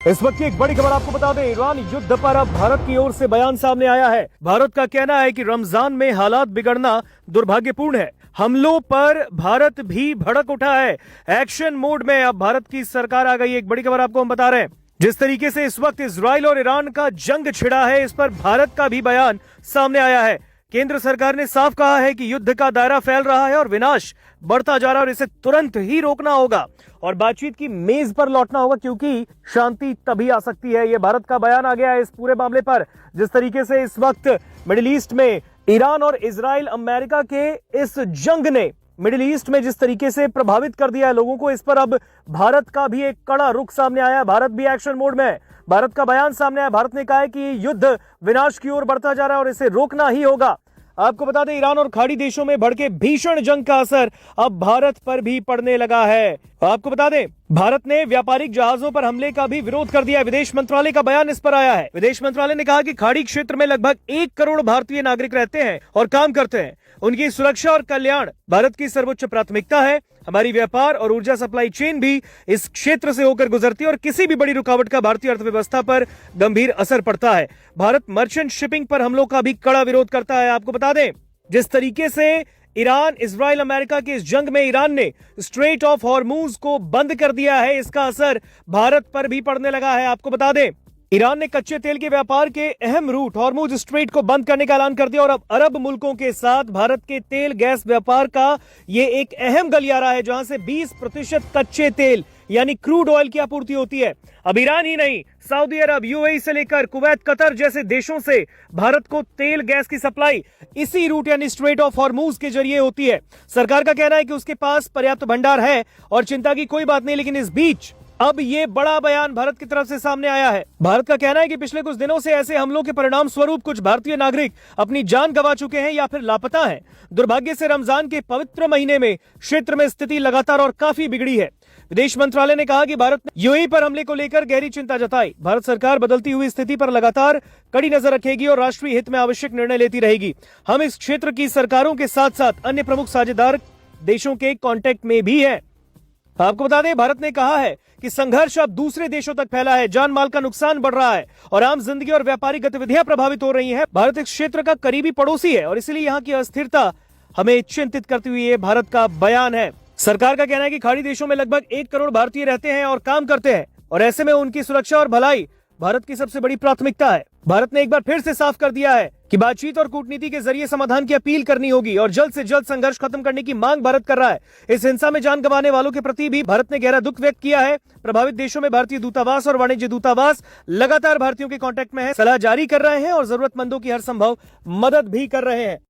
इस वक्त की एक बड़ी खबर आपको बता दें, ईरान युद्ध पर अब भारत की ओर से बयान सामने आया है। भारत का कहना है कि रमजान में हालात बिगड़ना दुर्भाग्यपूर्ण है। हमलों पर भारत भी भड़क उठा है। एक्शन मोड में अब भारत की सरकार आ गई। एक बड़ी खबर आपको हम बता रहे हैं। जिस तरीके से इस वक्त इजराइल और ईरान का जंग छिड़ा है, इस पर भारत का भी बयान सामने आया है। केंद्र सरकार ने साफ कहा है कि युद्ध का दायरा फैल रहा है और विनाश बढ़ता जा रहा है और इसे तुरंत ही रोकना होगा और बातचीत की मेज पर लौटना होगा, क्योंकि शांति तभी आ सकती है। यह भारत का बयान आ गया है इस पूरे मामले पर। जिस तरीके से इस वक्त मिडिल ईस्ट में ईरान और इजराइल अमेरिका के इस जंग ने मिडिल ईस्ट में जिस तरीके से प्रभावित कर दिया है लोगों को, इस पर अब भारत का भी एक कड़ा रुख सामने आया है। भारत भी एक्शन मोड में है। भारत का बयान सामने आया। भारत ने कहा है कि युद्ध विनाश की ओर बढ़ता जा रहा है और इसे रोकना ही होगा। आपको बता दें, ईरान और खाड़ी देशों में भड़के भीषण जंग का असर अब भारत पर भी पड़ने लगा है। आपको बता दें, भारत ने व्यापारिक जहाजों पर हमले का भी विरोध कर दिया है। विदेश मंत्रालय का बयान इस पर आया है। विदेश मंत्रालय ने कहा कि खाड़ी क्षेत्र में लगभग 1 करोड़ भारतीय नागरिक रहते हैं और काम करते हैं। उनकी सुरक्षा और कल्याण भारत की सर्वोच्च प्राथमिकता है। हमारी व्यापार और ऊर्जा सप्लाई चेन भी इस क्षेत्र से होकर गुजरती है और किसी भी बड़ी रुकावट का भारतीय अर्थव्यवस्था पर गंभीर असर पड़ता है। भारत मर्चेंट शिपिंग पर हमलों का भी कड़ा विरोध करता है। आपको बता दें, जिस तरीके से ईरान इजराइल अमेरिका के इस जंग में ईरान ने स्ट्रेट ऑफ हॉर्मुज को बंद कर दिया है, इसका असर भारत पर भी पड़ने लगा है। आपको बता दें, ईरान ने कच्चे तेल के व्यापार के अहम रूट हॉर्मुज स्ट्रेट को बंद करने का ऐलान कर दिया और अब अरब मुल्कों के साथ भारत के तेल गैस व्यापार का ये एक अहम गलियारा है, जहां से 20% कच्चे तेल यानी क्रूड ऑयल की आपूर्ति होती है। अब ईरान ही नहीं, सऊदी अरब, यूएई से लेकर कुवैत, कतर जैसे देशों से भारत को तेल गैस की सप्लाई इसी रूट यानी स्ट्रेट ऑफ हॉर्मुज के जरिए होती है। सरकार का कहना है कि उसके पास पर्याप्त भंडार है और चिंता की कोई बात नहीं, लेकिन इस बीच अब ये बड़ा बयान भारत की तरफ से सामने आया है। भारत का कहना है कि पिछले कुछ दिनों से ऐसे हमलों के परिणाम स्वरूप कुछ भारतीय नागरिक अपनी जान गंवा चुके हैं या फिर लापता हैं। दुर्भाग्य से रमजान के पवित्र महीने में क्षेत्र में स्थिति लगातार और काफी बिगड़ी है। विदेश मंत्रालय ने कहा कि भारत ने यूएई पर हमले को लेकर गहरी चिंता जताई। भारत सरकार बदलती हुई स्थिति पर लगातार कड़ी नजर रखेगी और राष्ट्रीय हित में आवश्यक निर्णय लेती रहेगी। हम इस क्षेत्र की सरकारों के साथ साथ अन्य प्रमुख साझेदार देशों के कांटेक्ट में भी हैं। आपको बता दें, भारत ने कहा है कि संघर्ष अब दूसरे देशों तक फैला है, जान माल का नुकसान बढ़ रहा है और आम जिंदगी और व्यापारिक गतिविधियां प्रभावित हो रही हैं। भारत इस क्षेत्र का करीबी पड़ोसी है और इसलिए यहाँ की अस्थिरता हमें चिंतित करती हुई ये भारत का बयान है। सरकार का कहना है कि खाड़ी देशों में लगभग 1 करोड़ भारतीय रहते हैं और काम करते हैं और ऐसे में उनकी सुरक्षा और भलाई भारत की सबसे बड़ी प्राथमिकता है। भारत ने एक बार फिर से साफ कर दिया है कि बातचीत और कूटनीति के जरिए समाधान की अपील करनी होगी और जल्द से जल्द संघर्ष खत्म करने की मांग भारत कर रहा है। इस हिंसा में जान गंवाने वालों के प्रति भी भारत ने गहरा दुख व्यक्त किया है। प्रभावित देशों में भारतीय दूतावास और वाणिज्य दूतावास लगातार भारतीयों के कांटेक्ट में है, सलाह जारी कर रहे हैं और जरूरतमंदों की हर संभव मदद भी कर रहे हैं।